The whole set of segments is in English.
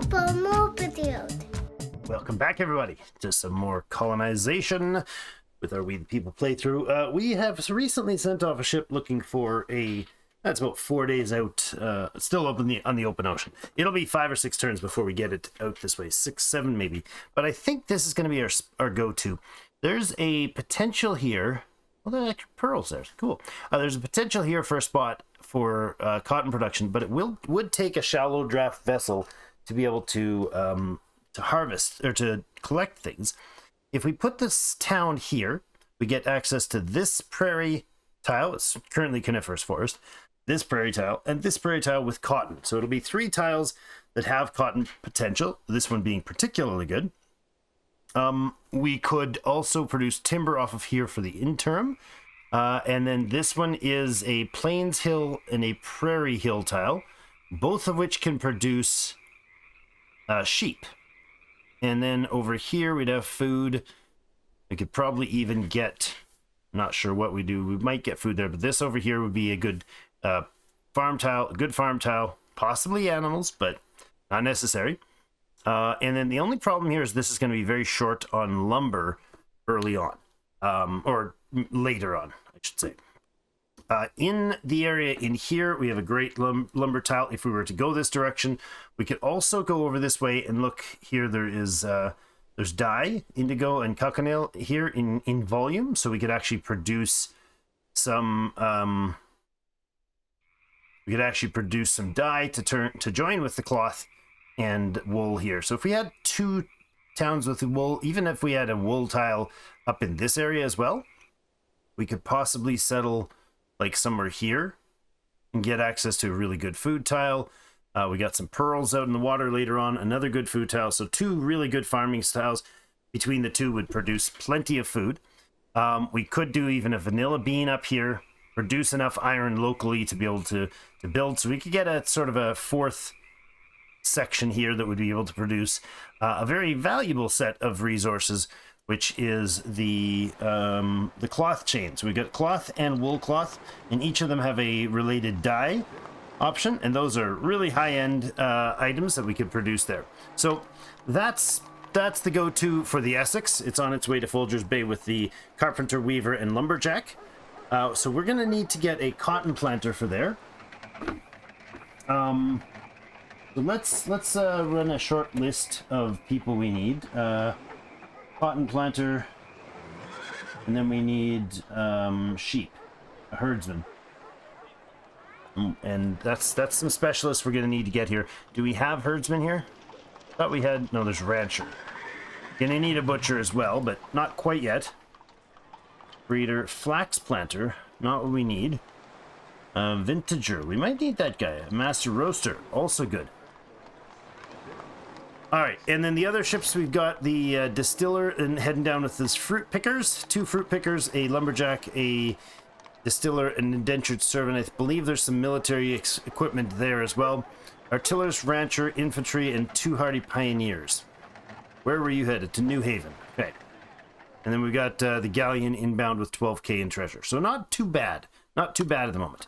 for more videos. Welcome back, everybody, to some more colonization with our We the People playthrough. We have recently sent off a ship looking for that's about 4 days out, still up on the open ocean. It'll be 5 or 6 turns before we get it out this way, 6, 7 maybe. But I think this is going to be our go-to. There's a potential here. Well, there are actually pearls there. Cool. There's a potential here for a spot for cotton production, but it would take a shallow draft vessel to be able to harvest or to collect things. If we put this town here, we get access to this prairie tile. It's currently coniferous forest. This prairie tile and this prairie tile with cotton. So it'll be 3 tiles that have cotton potential. This one being particularly good. We could also produce timber off of here for the interim. And then this one is a plains hill and a prairie hill tile, both of which can produce sheep. And then over here we'd have food. We could probably even get, I'm not sure what we do. We might get food there, but this over here would be a good farm tile, possibly animals, but not necessary. And then the only problem here is this is going to be very short on lumber early on, or later on, I should say. In the area in here, we have a great lumber tile. If we were to go this direction, we could also go over this way and look here. There is there's dye, indigo, and cochineal here in volume, so we could actually produce some. We could actually produce some dye to join with the cloth and wool here. So if we had 2 towns with wool, even if we had a wool tile up in this area as well, we could possibly settle like somewhere here and get access to a really good food tile. We got some pearls out in the water later on, another good food tile. So 2 really good farming styles between the 2 would produce plenty of food. We could do even a vanilla bean up here, produce enough iron locally to be able to build. So we could get a sort of a 4th section here that would be able to produce a very valuable set of resources, which is the cloth chain. So we got cloth and wool cloth, and each of them have a related dye option, and those are really high-end items that we could produce there. So that's the go-to for the Essex. It's on its way to Folgers Bay with the carpenter, weaver, and lumberjack. So we're going to need to get a cotton planter for there. So let's run a short list of people we need. Cotton planter, and then we need sheep, a herdsman, and that's some specialists we're going to need to get here. Do we have herdsmen here? Thought we had. No, there's rancher. Gonna need a butcher as well, but not quite yet. Breeder, flax planter, not what we need. Vintager, we might need that guy. A master roaster, also good. All right, and then the other ships, we've got the distiller and heading down with his fruit pickers, 2 fruit pickers, a lumberjack, a distiller, an indentured servant. I believe there's some military equipment there as well. Artillers, rancher, infantry, and 2 hardy pioneers. Where were you headed? To New Haven. Okay. And then we've got the galleon inbound with 12k in treasure. So not too bad. Not too bad at the moment.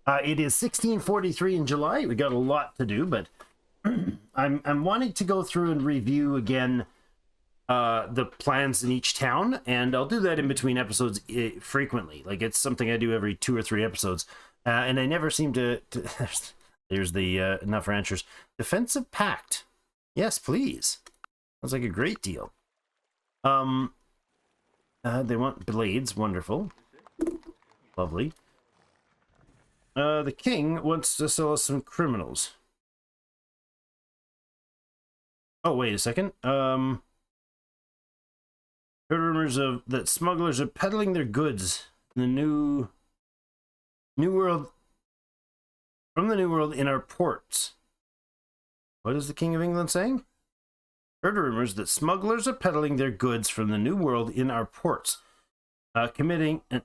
It is 1643 in July. We got a lot to do, but I'm wanting to go through and review again the plans in each town, and I'll do that in between episodes frequently. Like, it's something I do every 2 or 3 episodes, and I never seem to there's the enough ranchers. Defensive pact, yes please. Sounds like a great deal. They want blades, wonderful, lovely. The king wants to sell us some criminals. Oh, wait a second. Heard rumors that smugglers are peddling their goods in the new world, from the New World in our ports. What is the King of England saying? Heard rumors that smugglers are peddling their goods from the New World in our ports, committing an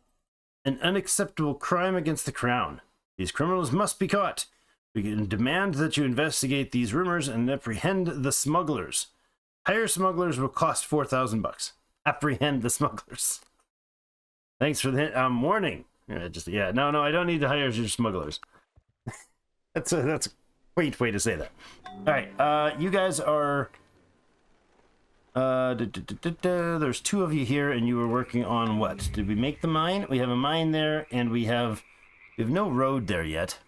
unacceptable crime against the crown. These criminals must be caught. We can demand that you investigate these rumors and apprehend the smugglers. Hire smugglers will cost $4,000. Apprehend the smugglers. Thanks for the warning. No, I don't need to hire your smugglers. that's Great way to say that. All right, you guys are... there's two of you here, and you were working on what? Did we make the mine? We have a mine there, and we have no road there yet.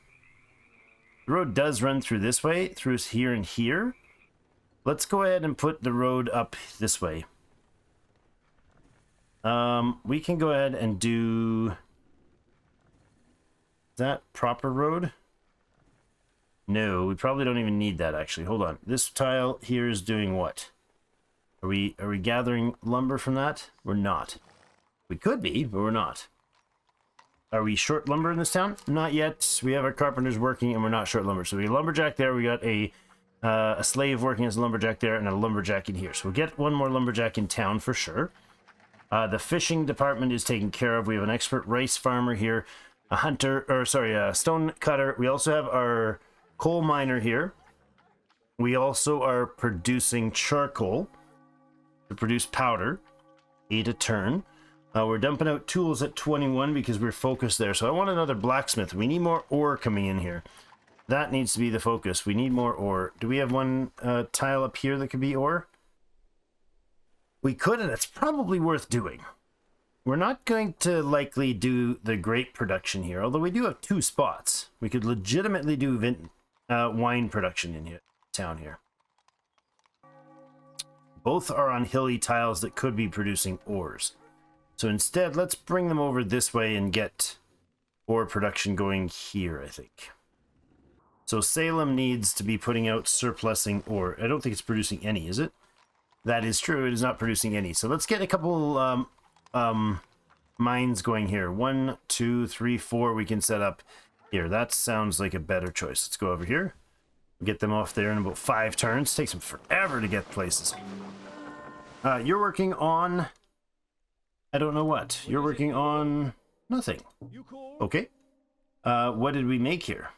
The road does run through this way, through here and here. Let's go ahead and put the road up this way. We can go ahead and do... Is that proper road? No, we probably don't even need that, actually. Hold on. This tile here is doing what? Are we gathering lumber from that? We're not. We could be, but we're not. Are we short lumber in this town? Not yet. We have our carpenters working, and we're not short lumber. So we got a lumberjack there. We got a slave working as a lumberjack there, and a lumberjack in here. So we'll get one more lumberjack in town for sure. The fishing department is taken care of. We have an expert rice farmer here, a hunter, or sorry, a stone cutter. We also have our coal miner here. We also are producing charcoal to produce powder, 8 a turn. We're dumping out tools at 21 because we're focused there. So I want another blacksmith. We need more ore coming in here. That needs to be the focus. We need more ore. Do we have one tile up here that could be ore? We could, and it's probably worth doing. We're not going to likely do the grape production here, although we do have 2 spots. We could legitimately do wine production in here, town here. Both are on hilly tiles that could be producing ores. So instead, let's bring them over this way and get ore production going here, I think. So Salem needs to be putting out surplusing ore. I don't think it's producing any, is it? That is true. It is not producing any. So let's get a couple mines going here. 1, 2, 3, 4 we can set up here. That sounds like a better choice. Let's go over here. Get them off there in about 5 turns. Takes them forever to get places. You're working on... I don't know what. You're working on... nothing. Okay. What did we make here?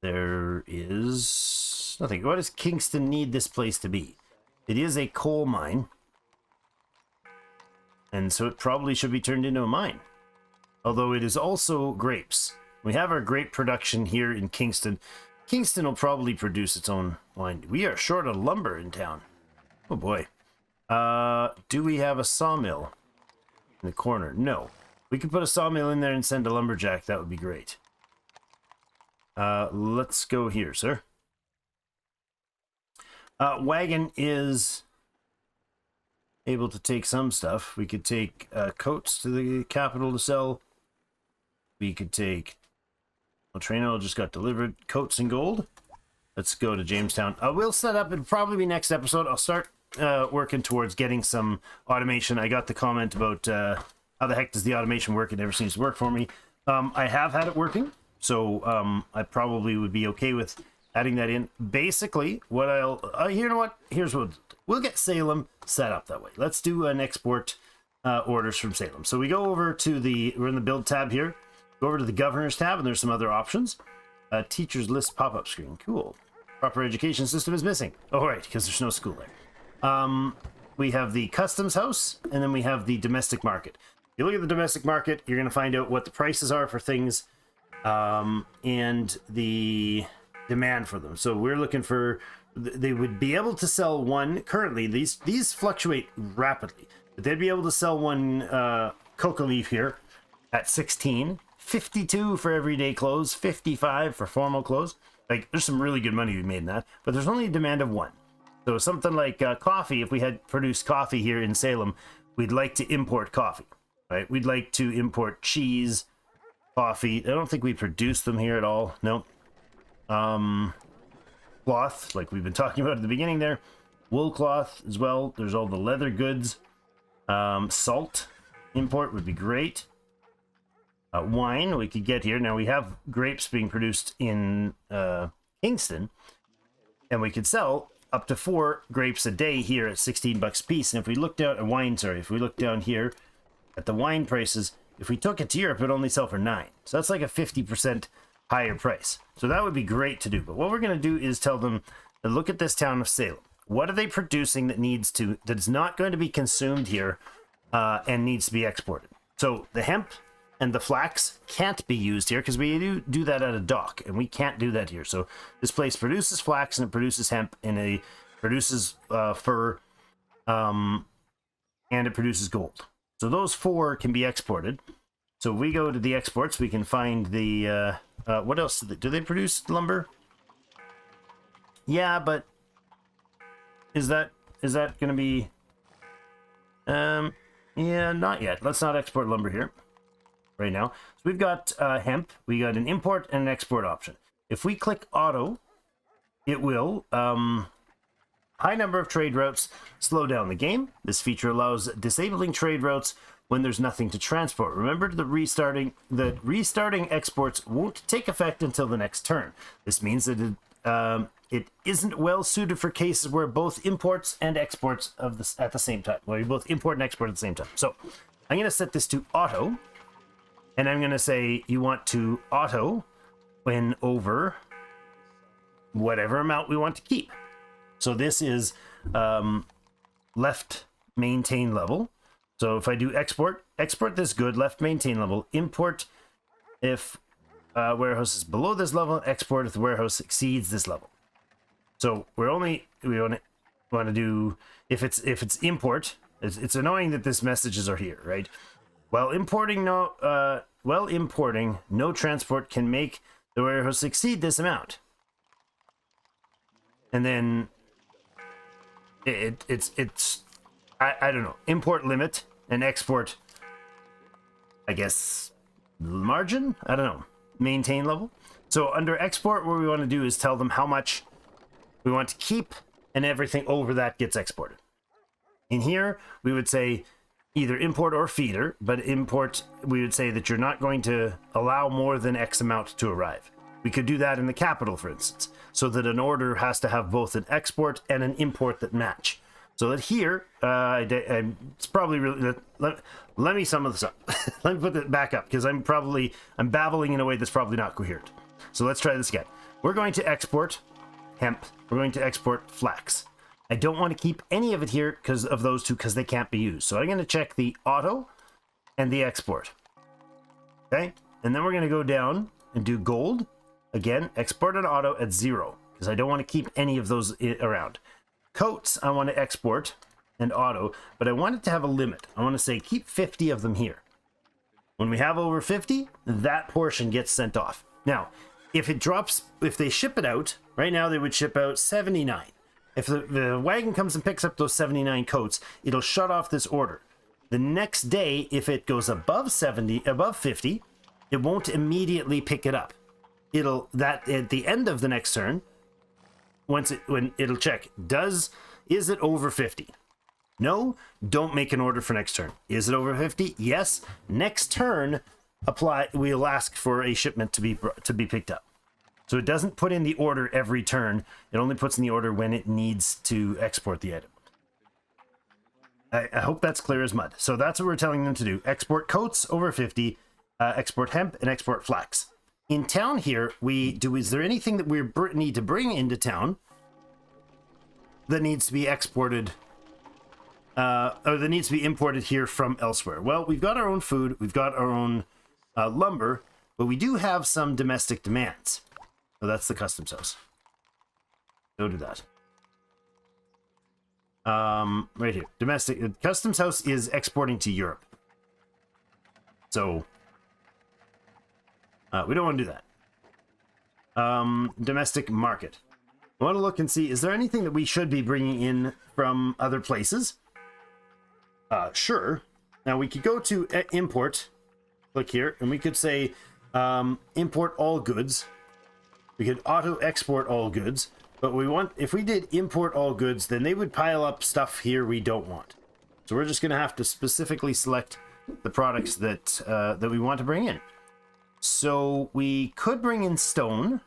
There is... nothing. What does Kingston need this place to be? It is a coal mine. And so it probably should be turned into a mine. Although it is also grapes. We have our grape production here in Kingston. Kingston will probably produce its own wine. We are short of lumber in town. Oh boy. Do we have a sawmill in the corner? No. We could put a sawmill in there and send a lumberjack. That would be great. Let's go here, sir. Wagon is able to take some stuff. We could take coats to the capital to sell. We could take... well, Trano just got delivered. Coats and gold. Let's go to Jamestown. We'll set up, it'll probably be next episode. I'll start working towards getting some automation. I got the comment about how the heck does the automation work? It never seems to work for me. I have had it working, so I probably would be okay with adding that in. Basically, what I'll... you know what? Here's what... we'll get Salem set up that way. Let's do an export orders from Salem. So we go over to the... we're in the build tab here. Go over to the governors tab, and there's some other options. Teachers list pop-up screen. Cool. Proper education system is missing. Oh, right, because there's no school there. We have the customs house, and then we have the domestic market. If you look at the domestic market, you're going to find out what the prices are for things and the demand for them. So we're looking for... they would be able to sell one... currently, these fluctuate rapidly. But they'd be able to sell one coca leaf here at 16, 52 for everyday clothes, 55 for formal clothes. Like, there's some really good money to be made in that, but there's only a demand of one. So something like coffee, if we had produced coffee here in Salem, we'd like to import coffee, right? We'd like to import cheese, coffee. I don't think we produce them here at all. Nope. Cloth, like we've been talking about at the beginning there. Wool cloth as well. There's all the leather goods. Salt import would be great. Wine we could get here. Now we have grapes being produced in Kingston, and we could sell up to 4 grapes a day here at 16 bucks a piece. And if we look down at wine, if we look down here at the wine prices, if we took it to Europe, it'd only sell for 9. So that's like a 50% higher price. So that would be great to do. But what we're going to do is tell them to look at this town of Salem. What are they producing that is not going to be consumed here and needs to be exported? So the hemp and the flax can't be used here because we do that at a dock, and we can't do that here. So this place produces flax and it produces hemp and it produces fur, and it produces gold. So those 4 can be exported. So if we go to the exports, we can find the what else do they produce? Lumber? Yeah, but is that going to be? Yeah, not yet. Let's not export lumber here right now. So we've got hemp. We got an import and an export option. If we click auto, it will high number of trade routes slow down the game. This feature allows disabling trade routes when there's nothing to transport. Remember that restarting exports won't take effect until the next turn. This means that it isn't well suited for cases where both imports and exports at the same time. Well, you both import and export at the same time. So I'm going to set this to auto, and I'm going to say you want to auto when over whatever amount we want to keep. So this is left maintain level. So if I do export this good, left maintain level, import if warehouse is below this level, export if the warehouse exceeds this level. So we want to do if it's import. It's annoying that this messages are here, right? While importing no transport can make the warehouse exceed this amount. And then it's I don't know, import limit and export, I guess, margin? I don't know. Maintain level. So under export, what we want to do is tell them how much we want to keep, and everything over that gets exported. In here, we would say either import or feeder, but import, we would say that you're not going to allow more than X amount to arrive. We could do that in the capital, for instance, so that an order has to have both an export and an import that match. So that here, it's probably really, let me sum this up. Let me put that back up, because I'm babbling in a way that's probably not coherent. So let's try this again. We're going to export hemp. We're going to export flax. I don't want to keep any of it here because of those two, because they can't be used. So I'm going to check the auto and the export. Okay, and then we're going to go down and do gold. Again, export and auto at 0, because I don't want to keep any of those around. Coats, I want to export and auto, but I want it to have a limit. I want to say keep 50 of them here. When we have over 50, that portion gets sent off. Now, if they ship it out, right now they would ship out 79. If the wagon comes and picks up those 79 coats, it'll shut off this order. The next day, if it goes above 50, it won't immediately pick it up. At the end of the next turn, when it'll check, is it over 50? No, don't make an order for next turn. Is it over 50? Yes. Next turn, we'll ask for a shipment to be picked up. So it doesn't put in the order every turn. It only puts in the order when it needs to export the item. I hope that's clear as mud. So that's what we're telling them to do. Export coats over 50, export hemp, and export flax. In town here, is there anything that we need to bring into town that needs to be exported, or that needs to be imported here from elsewhere? Well, we've got our own food, we've got our own lumber, but we do have some domestic demands. So that's the customs house. Go do that. Right here, domestic customs house is exporting to Europe. So we don't want to do that. Domestic market. I want to look and see, is there anything that we should be bringing in from other places? Sure. Now we could go to import, click here, and we could say import all goods. We could auto export all goods, but if we did import all goods, then they would pile up stuff here we don't want. So we're just going to have to specifically select the products that we want to bring in. So we could bring in stone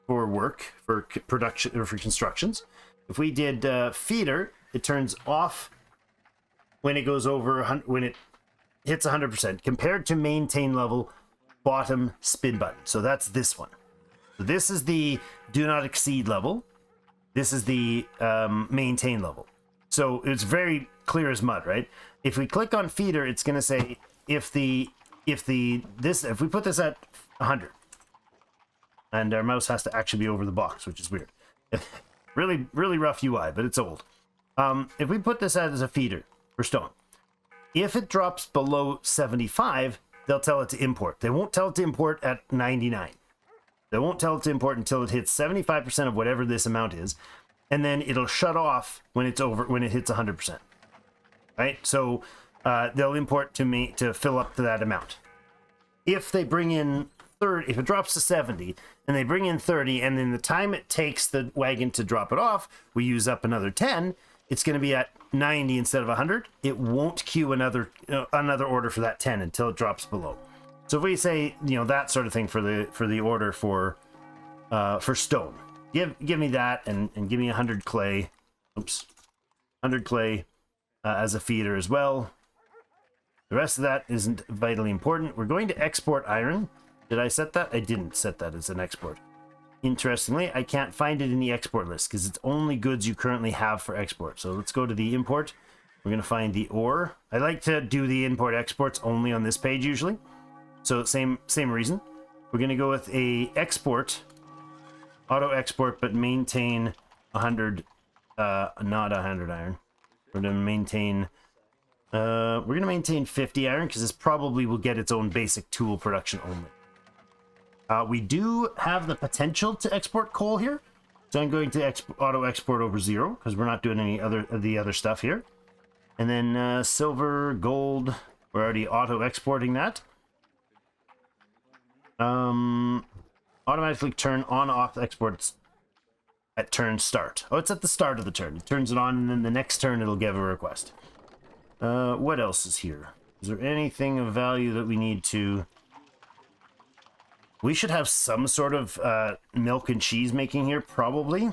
for work, for production, or for constructions. If we did feeder, it turns off when it goes over, when it hits 100%, compared to maintain level bottom spin button. So that's this one. So this is the do not exceed level. This is the maintain level. So it's very clear as mud, right? If we click on feeder, it's going to say if if we put this at 100, and our mouse has to actually be over the box, which is weird. Really, really rough UI, but it's old. If we put this as a feeder for stone, if it drops below 75, they'll tell it to import. They won't tell it to import at 99. They won't tell it to import until it hits 75% of whatever this amount is, and then it'll shut off when it hits 100%. Right? So they'll import to fill up to that amount. If they bring in 30, if it drops to 70 and they bring in 30, and then the time it takes the wagon to drop it off, we use up another 10, it's going to be at 90 instead of 100. It won't queue another order for that 10 until it drops below. So if we say, that sort of thing for the order for stone, give me that and give me 100 clay. Oops, 100 clay as a feeder as well. The rest of that isn't vitally important. We're going to export iron. Did I set that? I didn't set that as an export. Interestingly, I can't find it in the export list because it's only goods you currently have for export. So let's go to the import. We're going to find the ore. I like to do the import exports only on this page usually. So same reason. We're going to go with a export, auto export, but maintain 100, not 100 iron. We're going to maintain 50 iron because this probably will get its own basic tool production only. We do have the potential to export coal here, so I'm going to auto export over 0 because we're not doing any of the other stuff here. And then silver, gold, we're already auto exporting that. Automatically turn on off exports at turn start. Oh, it's at the start of the turn. It turns it on, and then the next turn it'll give a request. What else is here? Is there anything of value that we need to... We should have some sort of milk and cheese making here, probably.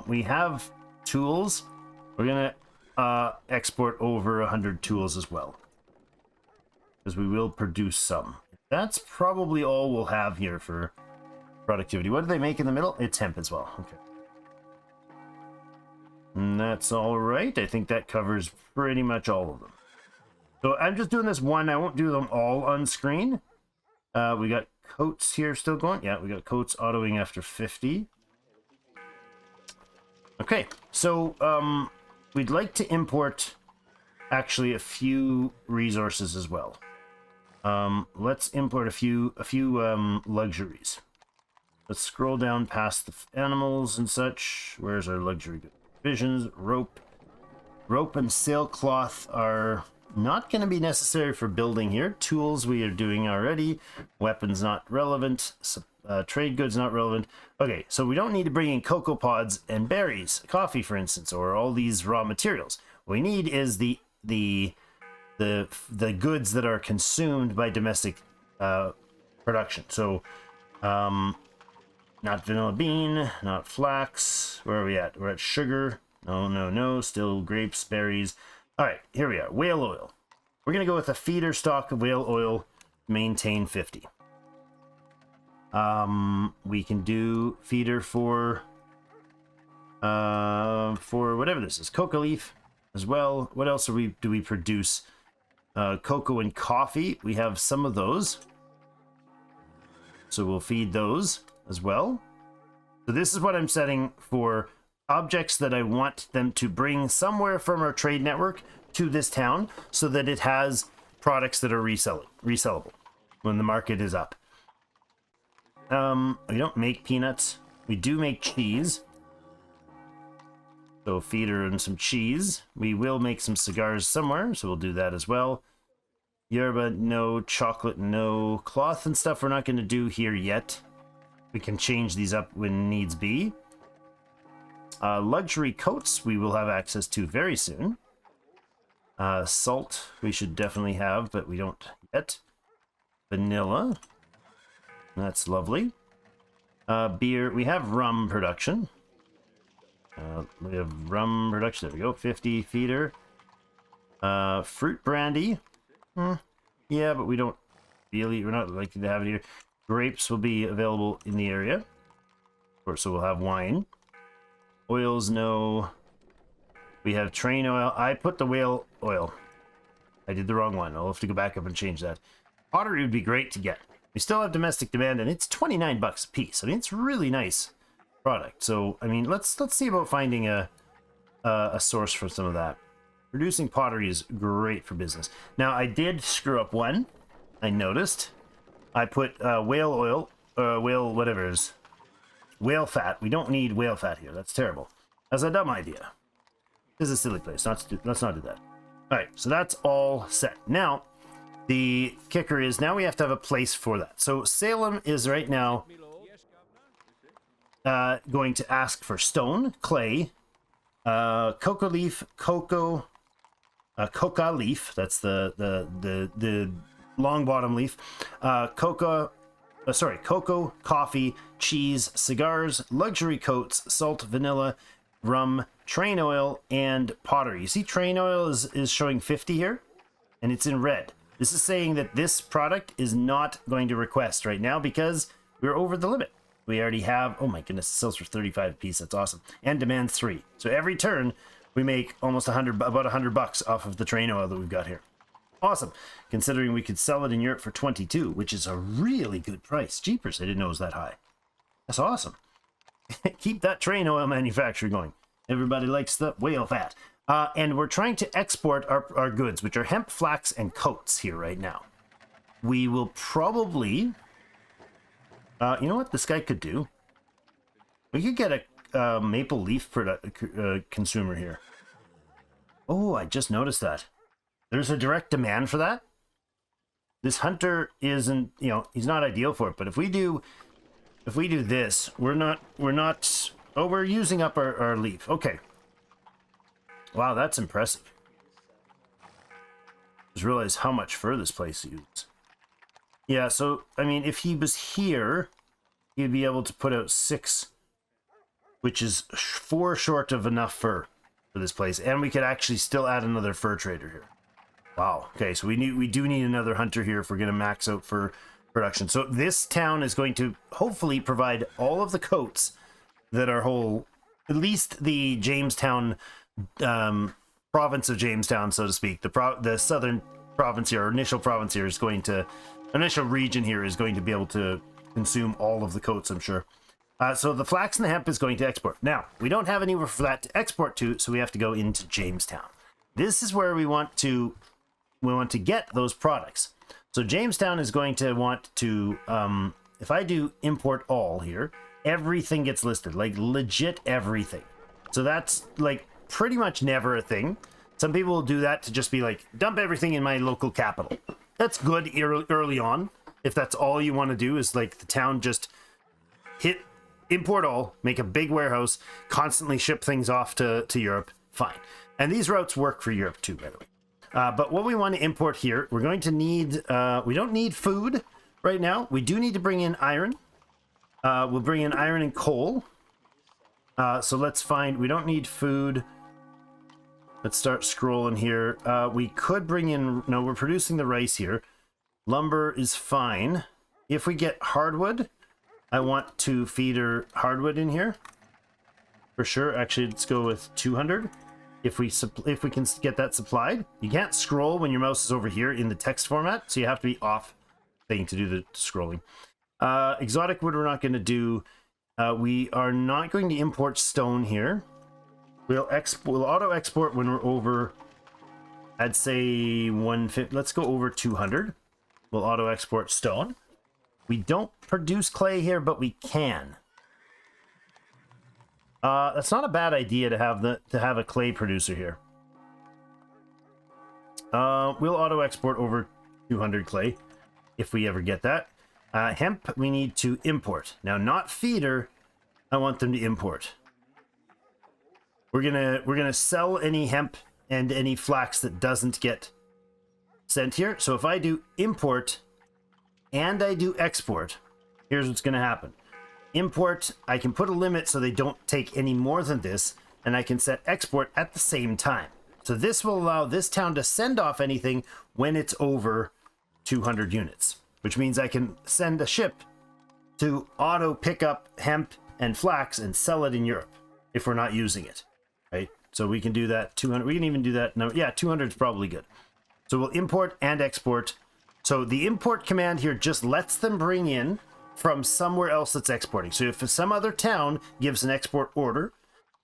We have tools. We're gonna export over 100 tools as well, because we will produce some. That's probably all we'll have here for productivity. What do they make in the middle? It's hemp as well. Okay. And that's all right. I think that covers pretty much all of them. So I'm just doing this one. I won't do them all on screen. We got coats here still going. Yeah, we got coats autoing after 50. Okay, so we'd like to import actually a few resources as well. Let's import a few luxuries. Let's scroll down past the animals and such. Where's our luxury divisions? Rope and sailcloth are not going to be necessary for building here. Tools we are doing already. Weapons not relevant. Trade goods not relevant. Okay, so we don't need to bring in cocoa pods and berries, coffee for instance, or all these raw materials. What we need is the goods that are consumed by domestic production. So not vanilla bean, not flax. Where are we at? We're at sugar. No, still grapes, berries. All right, here we are. Whale oil. We're going to go with a feeder stock of whale oil, maintain 50. We can do feeder for whatever this is. Cocoa leaf as well. What else do we produce? Cocoa and coffee. We have some of those. So we'll feed those as well. So this is what I'm setting for objects that I want them to bring somewhere from our trade network to this town so that it has products that are resellable when the market is up. We don't make peanuts. We do make cheese. So feeder and some cheese. We will make some cigars somewhere, so we'll do that as well. Yerba, no. Chocolate, no. Cloth and stuff we're not going to do here yet. We can change these up when needs be. Luxury coats we will have access to very soon. Salt we should definitely have, but we don't yet. Vanilla. That's lovely. Beer. We have rum production. We have rum production. There we go. 50 feeder. Fruit brandy. Yeah, but we don't really, we're not likely to have it here. Grapes will be available in the area. Of course, so we'll have wine. Oils, no. We have train oil. I put the whale oil. I did the wrong one. I'll have to go back up and change that. Pottery would be great to get. We still have domestic demand, and it's 29 bucks a piece. I mean, it's really nice product. So, I mean, let's see about finding a source for some of that. Producing pottery is great for business. Now, I did screw up one. I noticed. I put whale oil, whale whatever it is, whale fat. We don't need whale fat here. That's terrible. That's a dumb idea. This is a silly place. Let's not do that. All right, so that's all set. Now, the kicker is now we have to have a place for that. So Salem is right now going to ask for stone, clay, coca leaf, coca leaf. That's the long bottom leaf. Cocoa, coffee, cheese, cigars, luxury coats, salt, vanilla, rum, train oil, and pottery. You see train oil is showing 50 here, and it's in red. This is saying that this product is not going to request right now because we're over the limit. We already have, oh my goodness, it sells for 35 a piece. That's awesome. And demands 3. So every turn we make almost about 100 bucks off of the train oil that we've got here. Awesome. Considering we could sell it in Europe for 22, which is a really good price. Jeepers, I didn't know it was that high. That's awesome. Keep that train oil manufacturer going. Everybody likes the whale fat. And we're trying to export our goods, which are hemp, flax, and coats here right now. We will probably... you know what this guy could do? We could get a maple leaf consumer here. Oh, I just noticed that. There's a direct demand for that. This hunter isn't, he's not ideal for it, but if we do this, we're using up our leaf. Okay. Wow, that's impressive. Just realized how much fur this place uses. Yeah, so, I mean, if he was here, he'd be able to put out 6, which is 4 short of enough fur for this place. And we could actually still add another fur trader here. Wow. Okay, so we do need another hunter here if we're going to max out for production. So this town is going to hopefully provide all of the coats that are whole, at least the Jamestown, province of Jamestown, so to speak. The southern province here, or initial province here, initial region here is going to be able to consume all of the coats, I'm sure. So the flax and the hemp is going to export. Now, we don't have anywhere for that to export to, so we have to go into Jamestown. This is where we want to get those products. So Jamestown is going to want to, if I do import all here, everything gets listed, like legit everything. So that's like pretty much never a thing. Some people will do that to just be like, dump everything in my local capital. That's good early on. If that's all you want to do is like the town just hit import all, make a big warehouse, constantly ship things off to Europe, fine. And these routes work for Europe too, by the way. But what we want to import here, we're going to need, we don't need food right now. We do need to bring in iron. We'll bring in iron and coal. So let's find, we don't need food. Let's start scrolling here. We could bring in, no, we're producing the rice here. Lumber is fine. If we get hardwood, I want to feeder hardwood in here. For sure. Actually, let's go with 200. If we can get that supplied. You can't scroll when your mouse is over here in the text format, so you have to be off thing to do the scrolling. Exotic wood we're not going to do. We are not going to import stone here. We'll auto export when we're over, I'd say 150. Let's go over 200. We'll auto export stone. We don't produce clay here, but we can. That's not a bad idea to have a clay producer here. We'll auto export over 200 clay if we ever get that. Hemp we need to import. Now, not feeder. I want them to import. We're gonna sell any hemp and any flax that doesn't get sent here. So if I do import and I do export, here's what's gonna happen. Import, I can put a limit so they don't take any more than this, and I can set export at the same time. So this will allow this town to send off anything when it's over 200 units, which means I can send a ship to auto pick up hemp and flax and sell it in Europe if we're not using it, right? So we can do that 200. We can even do that. No, yeah, 200 is probably good. So we'll import and export. So the import command here just lets them bring in from somewhere else that's exporting. So if some other town gives an export order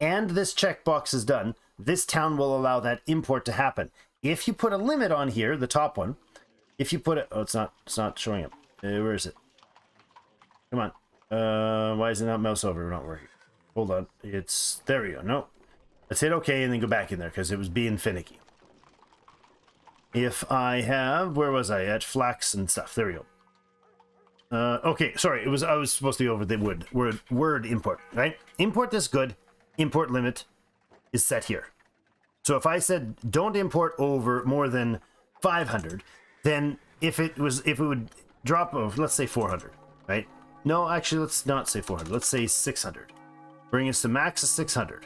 and this checkbox is done, this town will allow that import to happen. If you put a limit on here, the top one, if you put it, oh, it's not showing up. Where is it? Come on. Why is it not mouse over? We're not working. Hold on. There we go. No. Let's hit OK and then go back in there because it was being finicky. If I have, where was I at? Flax and stuff. There we go. Okay, sorry. I was supposed to be over the word import, right? Import this good. Import limit is set here. So if I said don't import over more than 500, then if it would drop over, let's say 400, right? No, actually, let's not say 400. Let's say 600. Bring us to max of 600.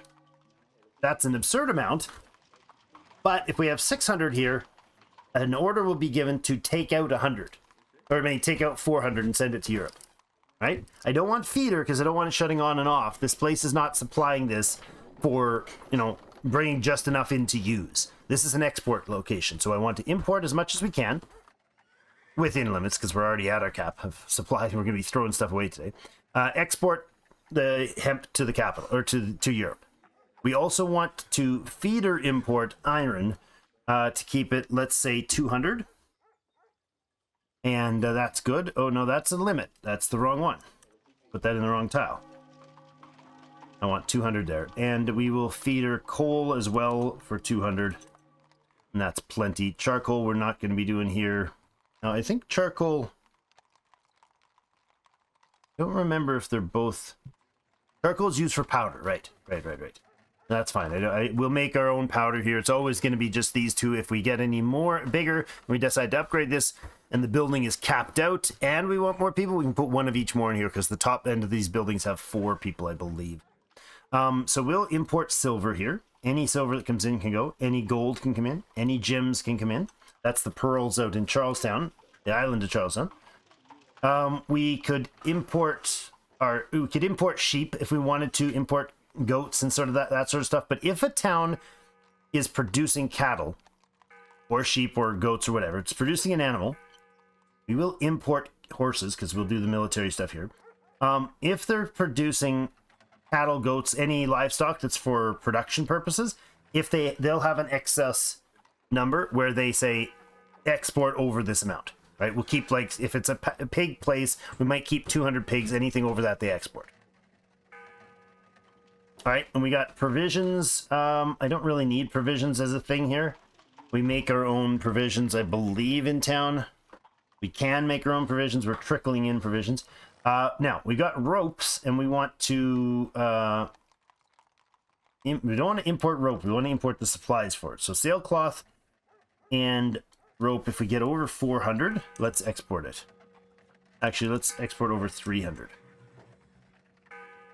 That's an absurd amount. But if we have 600 here, an order will be given to take out 100. Or I mean, take out 400 and send it to Europe. Right? I don't want feeder because I don't want it shutting on and off. This place is not supplying this for, bringing just enough in to use. This is an export location, so I want to import as much as we can within limits because we're already at our cap of supply. We're going to be throwing stuff away today. Export the hemp to the capital or to Europe. We also want to feeder import iron to keep it, let's say, 200. And that's good. Oh, no, that's a limit. That's the wrong one. Put that in the wrong tile. I want 200 there. And we will feeder coal as well for 200. And that's plenty. Charcoal we're not going to be doing here. Now, I think charcoal... I don't remember if they're both... Charcoal is used for powder. Right. That's fine. We'll make our own powder here. It's always going to be just these two. If we get any more bigger, we decide to upgrade this, and the building is capped out, and we want more people, we can put one of each more in here, because the top end of these buildings have 4 people, I believe. So we'll import silver here. Any silver that comes in can go. Any gold can come in. Any gems can come in. That's the pearls out in Charlestown, the island of Charlestown. We could import sheep if we wanted to import goats and sort of that sort of stuff. But if a town is producing cattle or sheep or goats or whatever, it's producing an animal, we will import horses because we'll do the military stuff here. If they're producing cattle, goats, any livestock that's for production purposes, they'll have an excess number where they say export over this amount, right? We'll keep, like, if it's a pig place, we might keep 200 pigs. Anything over that, they export. All right, and we got provisions. I don't really need provisions as a thing here. We make our own provisions, I believe, in town. We can make our own provisions. We're trickling in provisions. Now, we got ropes, and we want to... we don't want to import rope. We want to import the supplies for it. So sailcloth and rope, if we get over 400, let's export it. Actually, let's export over 300.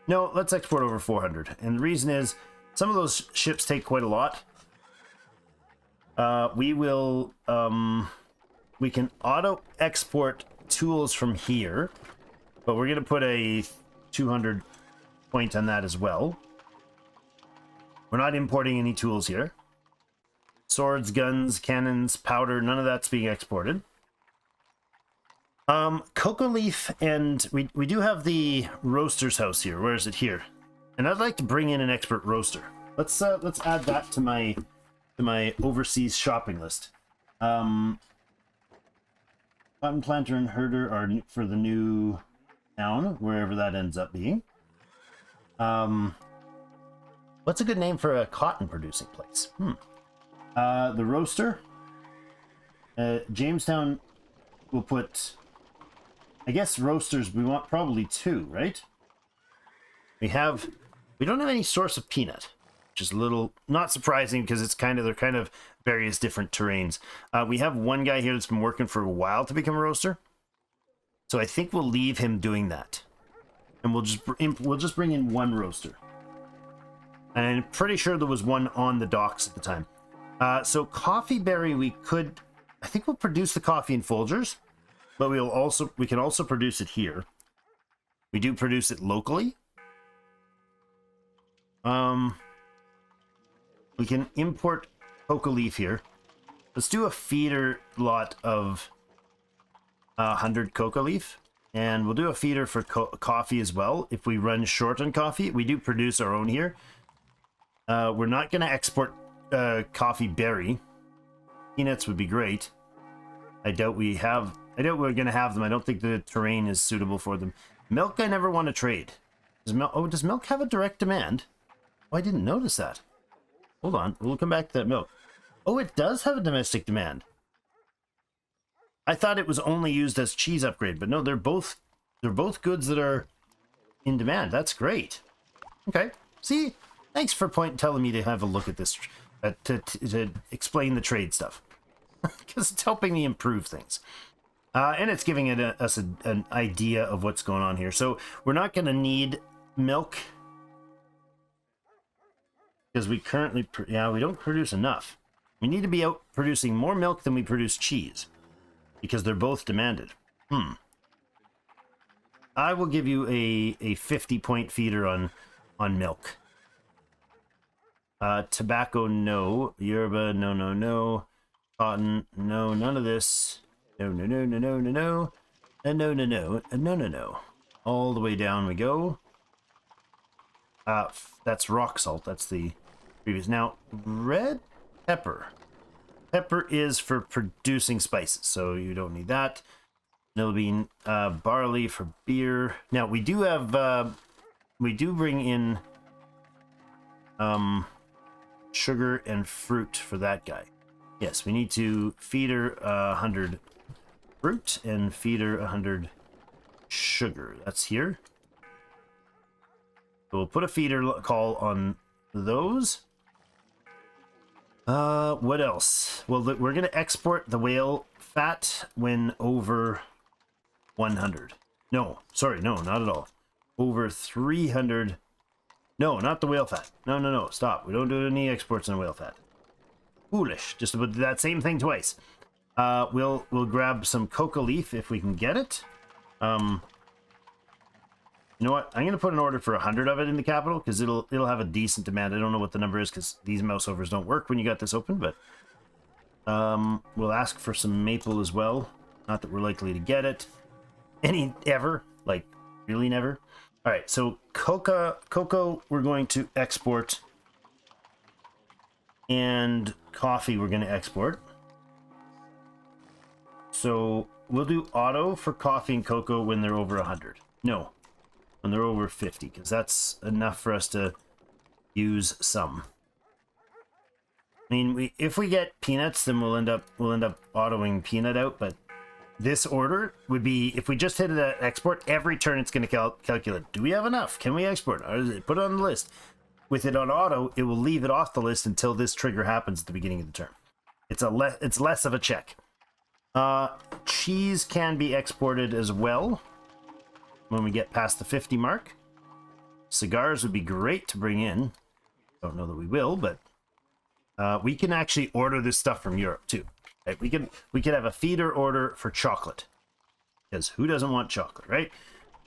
No, let's export over 400. And the reason is, some of those ships take quite a lot. We can auto-export tools from here, but we're going to put a 200 point on that as well. We're not importing any tools here. Swords, guns, cannons, powder, none of that's being exported. Cocoa leaf, and we do have the roaster's house here. Where is it? Here. And I'd like to bring in an expert roaster. Let's add that to my overseas shopping list. Cotton planter and herder are for the new town, wherever that ends up being. What's a good name for a cotton producing place? The roaster. Jamestown will put... I guess roasters, we want probably 2, right? We don't have any source of peanut, which is a little not surprising because they're kind of various different terrains. We have one guy here that's been working for a while to become a roaster, so I think we'll leave him doing that, and we'll just bring in one roaster. And I'm pretty sure there was one on the docks at the time. So coffee berry, I think we'll produce the coffee in Folgers. But we can also produce it here. We do produce it locally. We can import cocoa leaf here. Let's do a feeder lot of 100 coca leaf, and we'll do a feeder for coffee as well. If we run short on coffee, we do produce our own here. We're not going to export coffee berry. Peanuts would be great. I doubt we're going to have them. I don't think the terrain is suitable for them. Milk, I never want to trade. Does milk have a direct demand? Oh, I didn't notice that. Hold on, we'll come back to that milk. Oh, it does have a domestic demand. I thought it was only used as cheese upgrade, but no, they're both goods that are in demand. That's great. Okay, see, thanks for telling me to have a look at this, to explain the trade stuff, because it's helping me improve things. And it's giving us an idea of what's going on here. So we're not going to need milk because we currently, we don't produce enough. We need to be out producing more milk than we produce cheese because they're both demanded. I will give you a 50-point feeder on milk. Tobacco, no. Yerba, no. Cotton, no. None of this. No. No. All the way down we go. That's rock salt. That's the previous. Now, red pepper. Pepper is for producing spices, so you don't need that. Vanilla bean, barley for beer. Now, we do have, we do bring in, sugar and fruit for that guy. Yes, we need to feeder 100 fruit and feeder 100 sugar. That's here. So we'll put a feeder call on those. What else? Well, we're going to export the whale fat when over 100. No, sorry, no, not at all. Over 300. No, not the whale fat. No, stop. We don't do any exports on whale fat. Foolish. Just about that same thing twice. We'll grab some coca leaf if we can get it. You know what? I'm gonna put an order for 100 of it in the capital because it'll have a decent demand. I don't know what the number is because these mouse overs don't work when you got this open, but we'll ask for some maple as well. Not that we're likely to get it ever, like really never. All right, so cocoa we're going to export. And coffee we're going to export. So we'll do auto for coffee and cocoa when they're over 100. No, when they're over 50, because that's enough for us to use some. I mean, if we get peanuts, then we'll end up autoing peanut out. But this order would be, if we just hit an export, every turn it's going to calculate. Do we have enough? Can we export? Or is it put it on the list? With it on auto, it will leave it off the list until this trigger happens at the beginning of the turn. It's less of a check. Cheese can be exported as well when we get past the 50 mark. Cigars would be great to bring in. Don't know that we will, but we can actually order this stuff from Europe too. Right? We can have a feeder order for chocolate, because who doesn't want chocolate, right?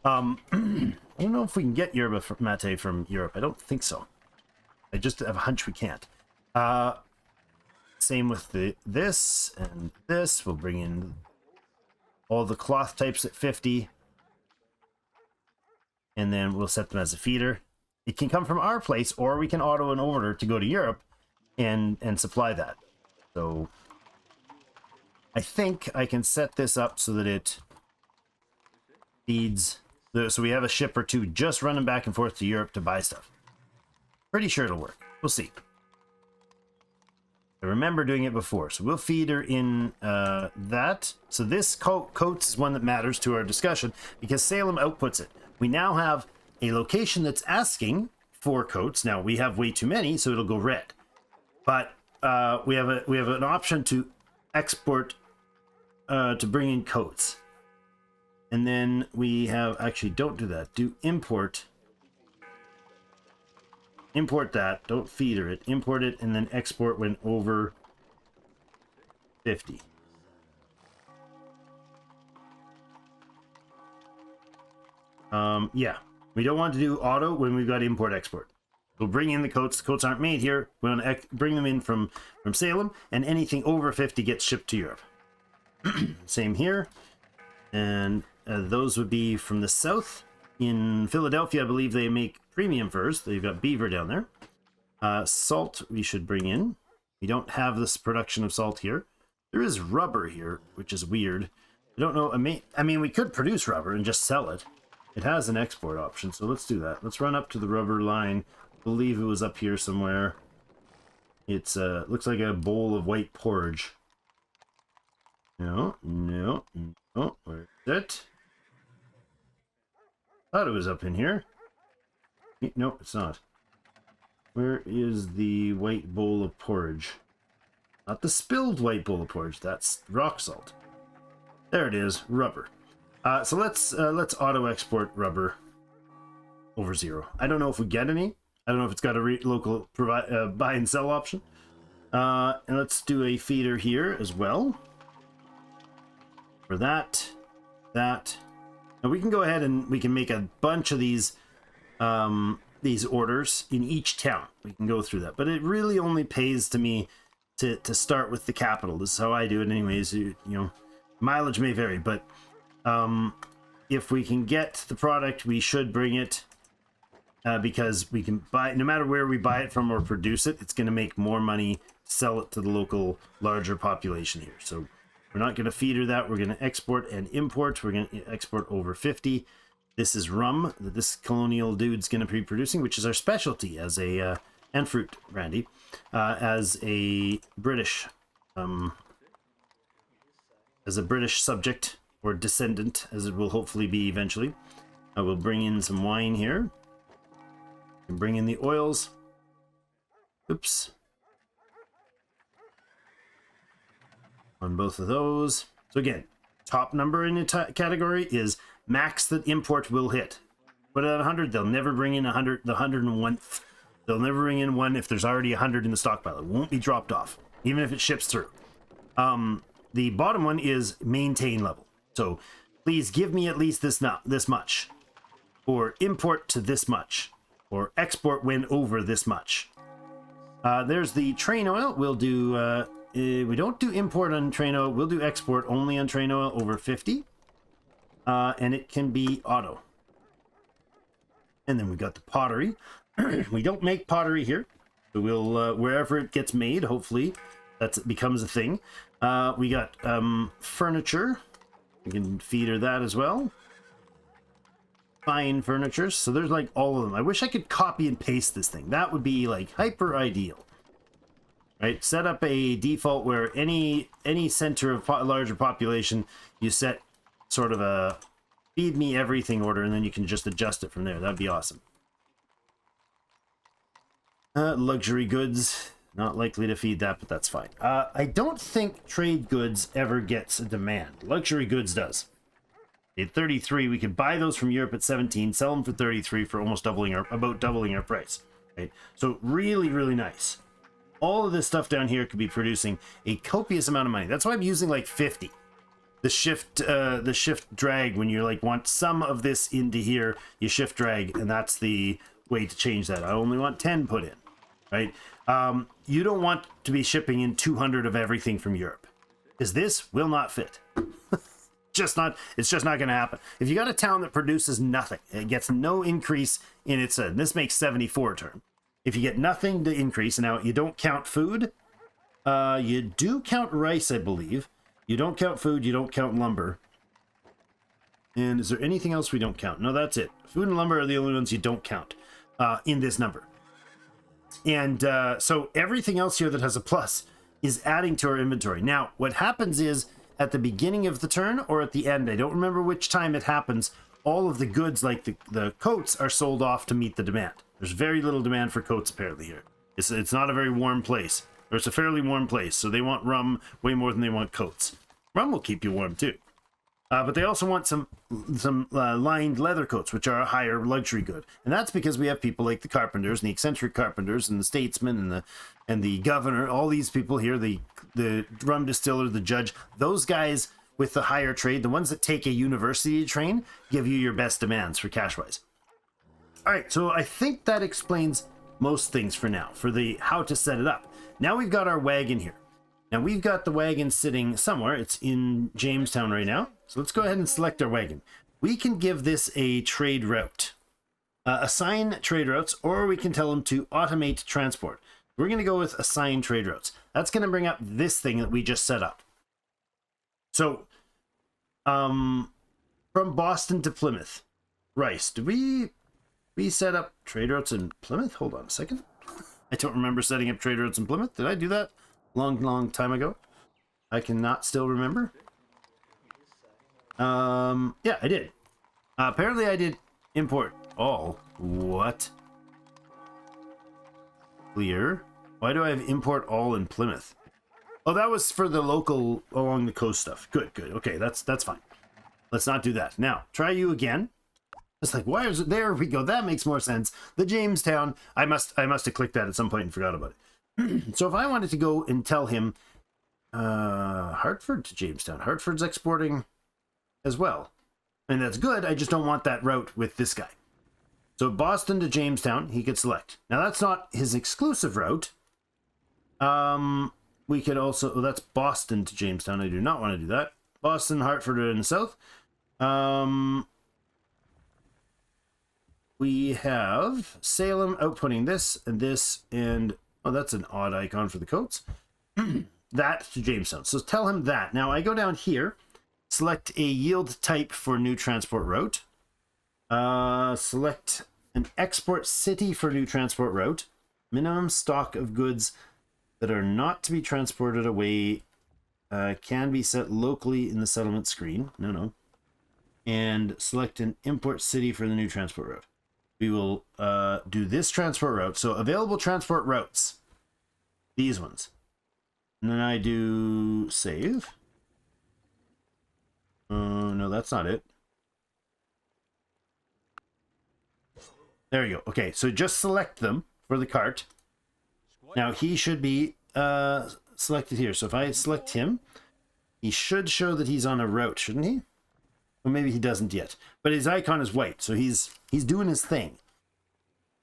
I don't know if we can get yerba mate from Europe. I don't think so. I just have a hunch we can't. Same with this and this. We'll bring in all the cloth types at 50. And then we'll set them as a feeder. It can come from our place, or we can auto an order to go to Europe and supply that. So I think I can set this up so that it feeds. So we have a ship or two just running back and forth to Europe to buy stuff. Pretty sure it'll work. We'll see. I remember doing it before. So we'll feed her in that. So this coats is one that matters to our discussion because Salem outputs it. We now have a location that's asking for coats. Now we have way too many, so it'll go red. But we have an option to export to bring in coats. And then we have, actually don't do that. Do import. Import that. Don't feeder it. Import it and then export when over 50. Yeah. We don't want to do auto when we've got import export. We'll bring in the coats. The coats aren't made here. We want to bring them in from Salem, and anything over 50 gets shipped to Europe. Same here. And those would be from the south. In Philadelphia, I believe they make premium furs. They've got beaver down there. Salt we should bring in. We don't have this production of salt here. There is rubber here, which is weird. I don't know. I mean, we could produce rubber and just sell it. It has an export option, so let's do that. Let's run up to the rubber line. I believe it was up here somewhere. It's looks like a bowl of white porridge. No. Where is it? Thought it was up in here. Nope, it's not. Where is the white bowl of porridge? Not the spilled white bowl of porridge. That's rock salt. There it is, rubber. So let's auto export rubber over 0. I don't know if we get any. I don't know if it's got a local buy and sell option. And let's do a feeder here as well. For that. Now we can go ahead and we can make a bunch of these orders in each town. We can go through that, but it really only pays to me to start with the capital. This is how I do it anyways. You know, mileage may vary, but if we can get the product, we should bring it because we can buy, no matter where we buy it from or produce it, it's going to make more money to sell it to the local larger population here. So we're not going to feeder that. We're going to export and import. We're going to export over 50. This is rum that this colonial dude's going to be producing, which is our specialty as a and fruit brandy as a British subject or descendant, as it will hopefully be eventually. I will bring in some wine here and bring in the oils. Oops. On both of those. So again, top number in the category is max that import will hit. But at 100, they'll never bring in 100, the 101th. They'll never bring in one if there's already 100 in the stockpile. It won't be dropped off, even if it ships through. The bottom one is maintain level. So please give me at least this much, or import to this much, or export when over this much. There's the train oil. We'll do. We don't do import on train oil. We'll do export only on train oil over 50. And it can be auto. And then we got the pottery. We don't make pottery here. So we'll, wherever it gets made, hopefully that becomes a thing. We got furniture. We can feeder that as well. Fine furniture. So there's like all of them. I wish I could copy and paste this thing. That would be like hyper ideal. Right, set up a default where any center of larger population, you set sort of a feed me everything order, and then you can just adjust it from there. That'd be awesome. Luxury goods, not likely to feed that, but that's fine. I don't think trade goods ever gets a demand. Luxury goods does. At 33, we could buy those from Europe at 17, sell them for 33 for almost about doubling our price. Right, so really, really nice. All of this stuff down here could be producing a copious amount of money. That's why I'm using like 50. The shift drag, when you like want some of this into here, you shift drag, and that's the way to change that. I only want 10 put in, right? You don't want to be shipping in 200 of everything from Europe, because this will not fit. It's just not going to happen. If you got a town that produces nothing, it gets no increase in its. This makes 74 a turn. If you get nothing to increase, and now you don't count food, you do count rice, I believe. You don't count food, you don't count lumber. And is there anything else we don't count? No, that's it. Food and lumber are the only ones you don't count in this number. And so everything else here that has a plus is adding to our inventory. Now, what happens is at the beginning of the turn or at the end, I don't remember which time it happens, all of the goods like the coats are sold off to meet the demand. There's very little demand for coats apparently here. It's not a very warm place, or it's a fairly warm place, so they want rum way more than they want coats. Rum will keep you warm too. But they also want some lined leather coats, which are a higher luxury good, and that's because we have people like the carpenters and the eccentric carpenters and the statesmen and the governor. All these people here, the rum distiller, the judge, those guys with the higher trade, the ones that take a university to train, give you your best demands for cash wise. All right, so I think that explains most things for now, for the how to set it up. Now we've got our wagon here. Now we've got the wagon sitting somewhere. It's in Jamestown right now. So let's go ahead and select our wagon. We can give this a trade route. Assign trade routes, or we can tell them to automate transport. We're going to go with assign trade routes. That's going to bring up this thing that we just set up. So, from Boston to Plymouth, Rice, did we set up trade routes in Plymouth? Hold on a second. I don't remember setting up trade routes in Plymouth. Did I do that long time ago? I cannot still remember. Yeah, I did. Apparently I did import all. What? Clear. Why do I have import all in Plymouth? Oh, that was for the local along the coast stuff. Good. Okay, that's fine. Let's not do that. Now, try you again. It's like, why is it? There we go. That makes more sense. The Jamestown. I must have clicked that at some point and forgot about it. So if I wanted to go and tell him Hartford to Jamestown. Hartford's exporting as well. And that's good. I just don't want that route with this guy. So Boston to Jamestown, he could select. Now that's not his exclusive route. We could also, oh, that's Boston to Jamestown. I do not want to do that. Boston, Hartford are in the south. We have Salem outputting this, and oh, that's an odd icon for the coats. That to Jamestown. So tell him that. Now I go down here, select a yield type for new transport route. Select an export city for new transport route. Minimum stock of goods that are not to be transported away can be set locally in the settlement screen. No. And select an import city for the new transport route. We will do this transport route. So available transport routes. These ones. And then I do save. No, that's not it. There you go. Okay, so just select them for the cart. Now he should be selected here. So if I select him, he should show that he's on a route, shouldn't he? Well, maybe he doesn't yet. But his icon is white, so he's doing his thing.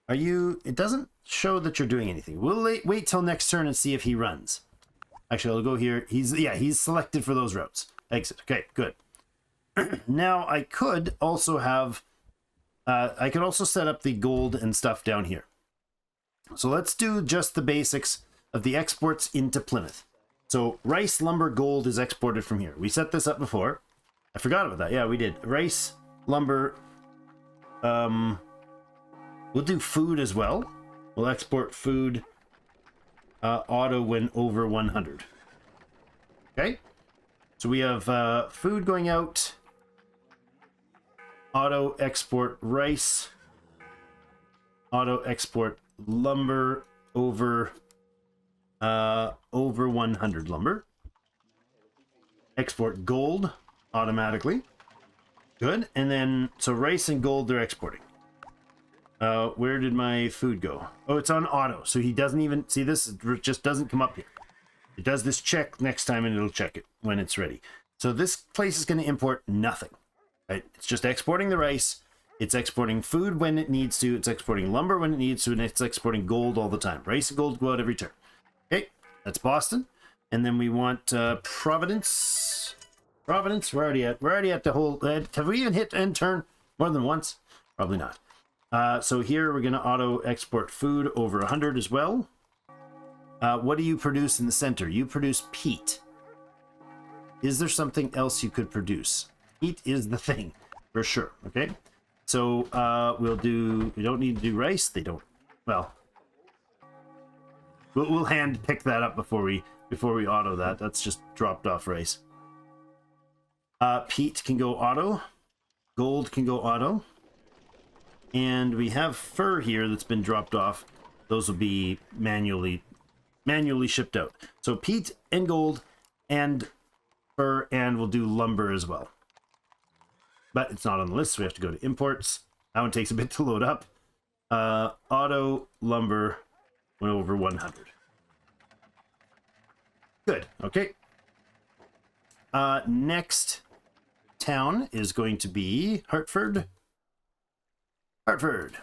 Are you... It doesn't show that you're doing anything. We'll wait till next turn and see if he runs. Actually, I'll go here. He's selected for those routes. Exit. Okay, good. Now, I could also have... I could also set up the gold and stuff down here. So let's do just the basics of the exports into Plymouth. So rice, lumber, gold is exported from here. We set this up before. I forgot about that. Yeah, we did. Rice, lumber. We'll do food as well. We'll export food auto when over 100. Okay. So we have food going out. Auto export rice. Auto export lumber over 100 lumber. Export gold automatically. Good. And then so rice and gold they're exporting. Where did my food go? Oh, it's on auto. So he doesn't even see this. It just doesn't come up here. It does this check next time and it'll check it when it's ready. So this place is going to import nothing. Right? It's just exporting the rice. It's exporting food when it needs to. It's exporting lumber when it needs to, and it's exporting gold all the time. Rice and gold go out every turn. Okay, that's Boston. And then we want Providence. Providence, we're already at the whole... have we even hit end turn more than once? Probably not. So here we're going to auto export food over 100 as well. What do you produce in the center? You produce peat. Is there something else you could produce? Peat is the thing, for sure. Okay. So we'll do... We don't need to do rice. They don't... Well, we'll hand pick that up before we auto that. That's just dropped off rice. Peat can go auto. Gold can go auto. And we have fur here that's been dropped off. Those will be manually shipped out. So peat and gold and fur, and we'll do lumber as well. But it's not on the list, so we have to go to imports. That one takes a bit to load up. Auto lumber went over 100. Good. Okay. Next town is going to be Hartford. Hartford.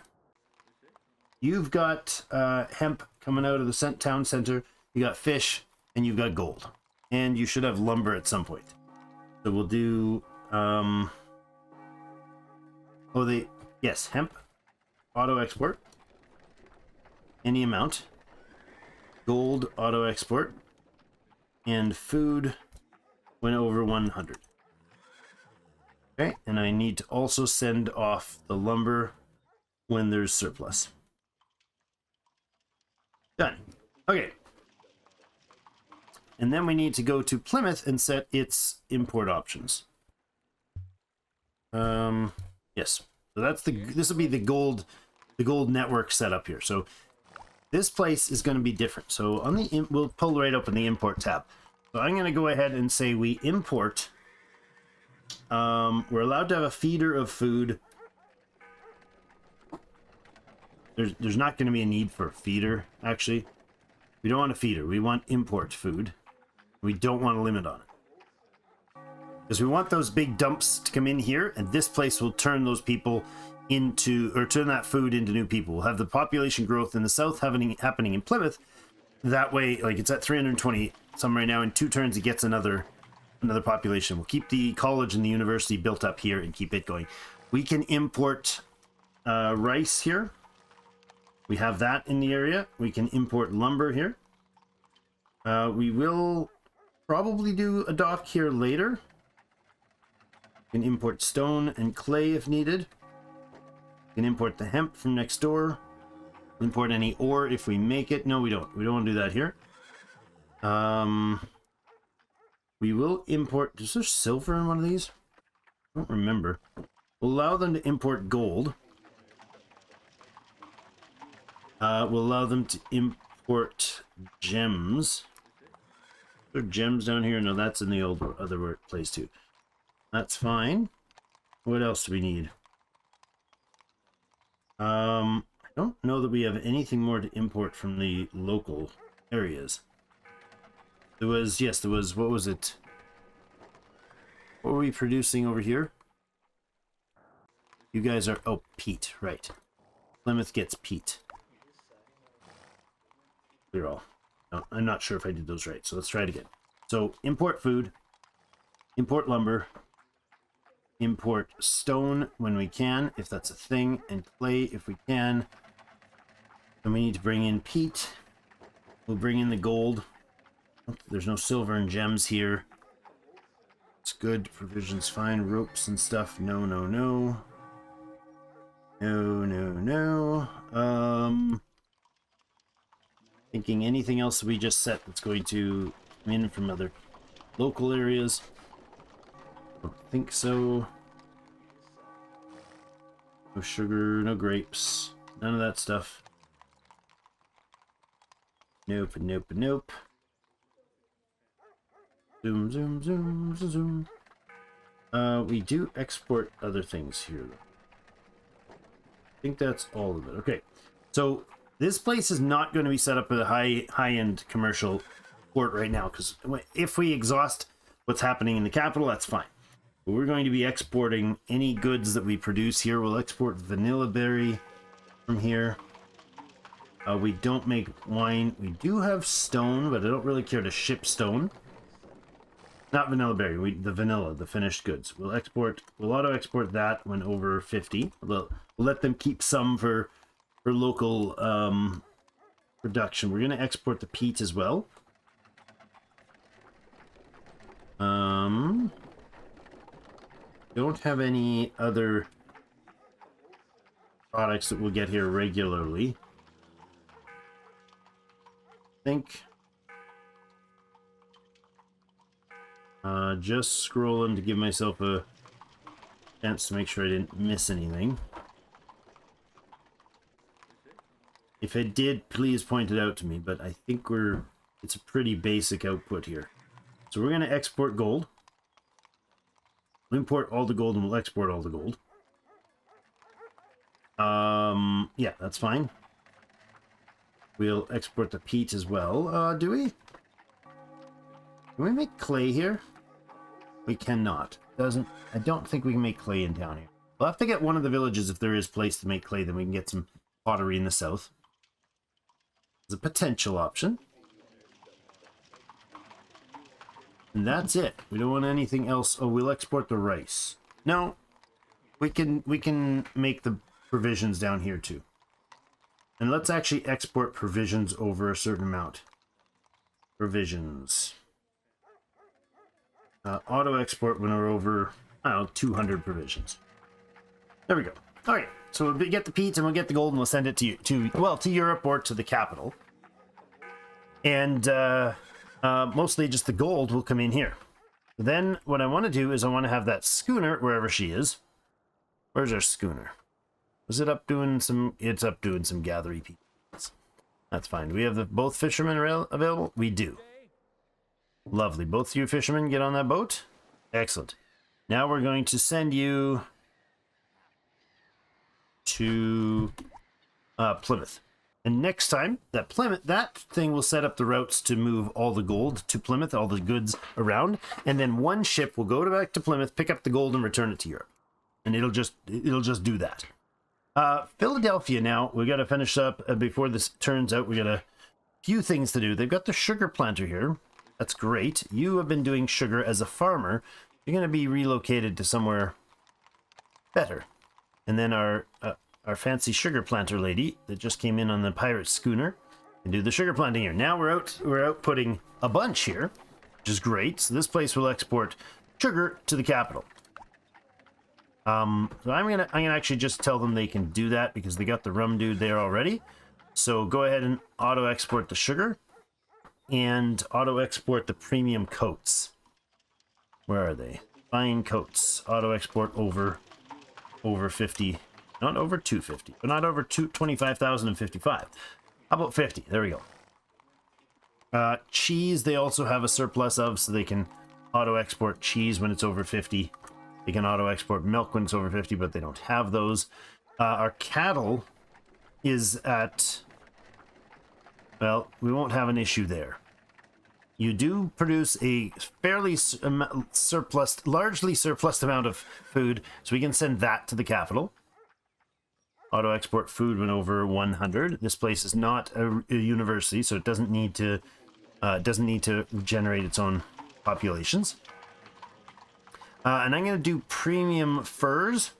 you've got hemp coming out of the town center, you got fish, and you've got gold. And you should have lumber at some point. So we'll do yes, hemp, auto export, any amount, gold auto export, and food when over 100. Okay, and I need to also send off the lumber when there's surplus. Done. Okay. And then we need to go to Plymouth and set its import options. Yes. So that's this will be the gold network setup here. So this place is going to be different. So on the we'll pull right up in the import tab. So I'm going to go ahead and say we import. We're allowed to have a feeder of food. There's not going to be a need for a feeder, actually. We don't want a feeder. We want import food. We don't want a limit on it. Because we want those big dumps to come in here, and this place will turn those people into, or turn that food into new people. We'll have the population growth in the south happening in Plymouth. That way, like, it's at 320 some right now. In 2 turns, it gets another population. We'll keep the college and the university built up here and keep it going. We can import rice here. We have that in the area. We can import lumber here. We will probably do a dock here later. We can import stone and clay if needed. We can import the hemp from next door. Import any ore if we make it. No, we don't. We don't want to do that here. We will import... Is there silver in one of these? I don't remember. We'll allow them to import gold. We'll allow them to import gems. Are there gems down here? No, that's in the old other place too. That's fine. What else do we need? I don't know that we have anything more to import from the local areas. There was, yes, there was, what was it? What were we producing over here? You guys are, oh, peat, right. Plymouth gets peat. Clear all. No, I'm not sure if I did those right, so let's try it again. So, import food, import lumber, import stone when we can, if that's a thing, and clay if we can. Then we need to bring in peat. We'll bring in the gold. There's no silver and gems here. It's good. Provisions fine. Ropes and stuff. No, no, no. No, no, no. Thinking anything else we just set that's going to come in from other local areas. Don't think so. No sugar, no grapes. None of that stuff. Nope, nope, nope. Zoom, zoom, zoom, zoom, zoom. We do export other things here. I think that's all of it. Okay, so this place is not going to be set up at a high-end commercial port right now, because if we exhaust what's happening in the capital, that's fine. But we're going to be exporting any goods that we produce here. We'll export vanilla berry from here. We don't make wine. We do have stone, but I don't really care to ship stone. Not vanilla berry, the vanilla, the finished goods. We'll auto export that when over 50. We'll let them keep some for local production. We're going to export the peat as well. Don't have any other products that we'll get here regularly. I think just scrolling to give myself a chance to make sure I didn't miss anything. If I did, please point it out to me, but I think it's a pretty basic output here. So we're going to export gold. We'll import all the gold and we'll export all the gold. Yeah, that's fine. We'll export the peat as well. Do we? Can we make clay here? We cannot. I don't think we can make clay in town here. We'll have to get one of the villages if there is place to make clay, then we can get some pottery in the south. It's a potential option. And that's it. We don't want anything else. Oh, we'll export the rice. No, we can make the provisions down here too. And let's actually export provisions over a certain amount. Provisions. Auto export when we're over, I don't know, 200 provisions. There we go. All right, so we'll get the peats and we'll get the gold and we'll send it to Europe or to the capital. And mostly just the gold will come in here. Then what I want to do is I want to have that schooner wherever she is. Where's our schooner? Was it up doing some? It's up doing some gathering peats. That's fine. Do we have both fishermen available? We do. Lovely. Both you fishermen get on that boat. Excellent. Now we're going to send you to Plymouth. And next time, that thing will set up the routes to move all the gold to Plymouth, all the goods around, and then one ship will go back to Plymouth, pick up the gold, and return it to Europe. And it'll just do that. Philadelphia now, we got to finish up before this turns out. We got a few things to do. They've got the sugar planter here. That's great. You have been doing sugar as a farmer. You're going to be relocated to somewhere better. And then our fancy sugar planter lady that just came in on the pirate schooner can do the sugar planting here. Now we're outputting a bunch here, which is great. So this place will export sugar to the capital. So I'm gonna actually just tell them they can do that because they got the rum dude there already. So go ahead and auto export the sugar and auto export the premium coats. Where are they? Fine coats. Auto export over 50. Not over 250, but not over 25,055. How about 50? There we go. Cheese, they also have a surplus of, so they can auto-export cheese when it's over 50. They can auto-export milk when it's over 50, but they don't have those. Our cattle is at... Well, we won't have an issue there. You do produce a fairly largely surplus amount of food, so we can send that to the capital. Auto export food when over 100. This place is not a university, so it doesn't need to generate its own populations. And I'm going to do premium furs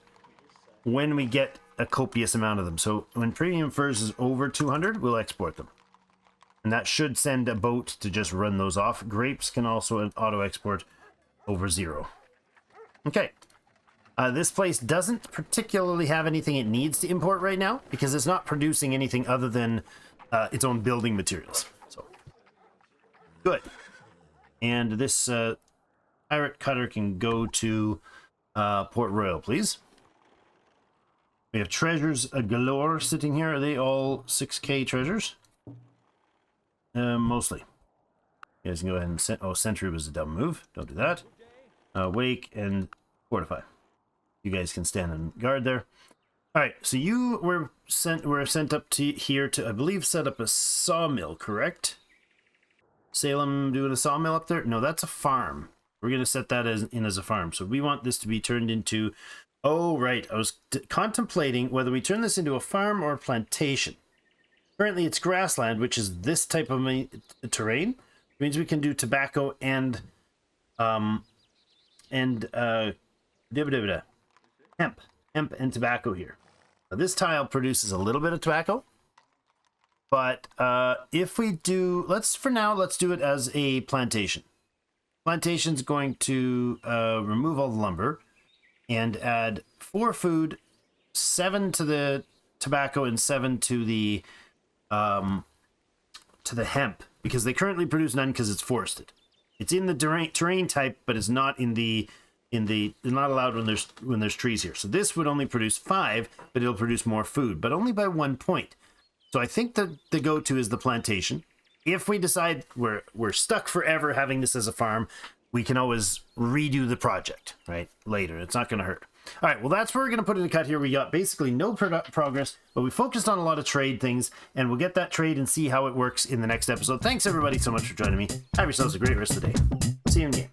when we get a copious amount of them. So when premium furs is over 200, we'll export them. And that should send a boat to just run those off. Grapes can also auto export over 0. Okay. This place doesn't particularly have anything it needs to import right now because it's not producing anything other than its own building materials. So, good. And this pirate cutter can go to Port Royal, please. We have treasures galore sitting here. Are they all 6K treasures? Mostly. You guys can go ahead and sentry was a dumb move. Don't do that. Wake and fortify. You guys can stand on guard there. All right, so you were sent up to here to, I believe, set up a sawmill, correct? Salem doing a sawmill up there? No, that's a farm. We're going to set that as a farm. So we want this to be turned into... Oh, right. I was contemplating whether we turn this into a farm or a plantation. Currently, it's grassland, which is this type of terrain. It means we can do tobacco and hemp and tobacco here. Now, this tile produces a little bit of tobacco, but if we do, let's do it as a plantation. Plantation's going to remove all the lumber and add 4 food, 7 to the tobacco, and 7 to the hemp, because they currently produce none because it's forested. It's in the terrain type, but it's not it's not allowed when there's trees here. So this would only produce 5, but it'll produce more food, but only by 1 point. So I think that the go-to is the plantation. If we decide we're stuck forever having this as a farm, we can always redo the project, right? Later. It's not going to hurt. All right, well, that's where we're going to put in a cut here. We got basically no progress, but we focused on a lot of trade things, and we'll get that trade and see how it works in the next episode. Thanks, everybody, so much for joining me. Have yourselves a great rest of the day. See you in game.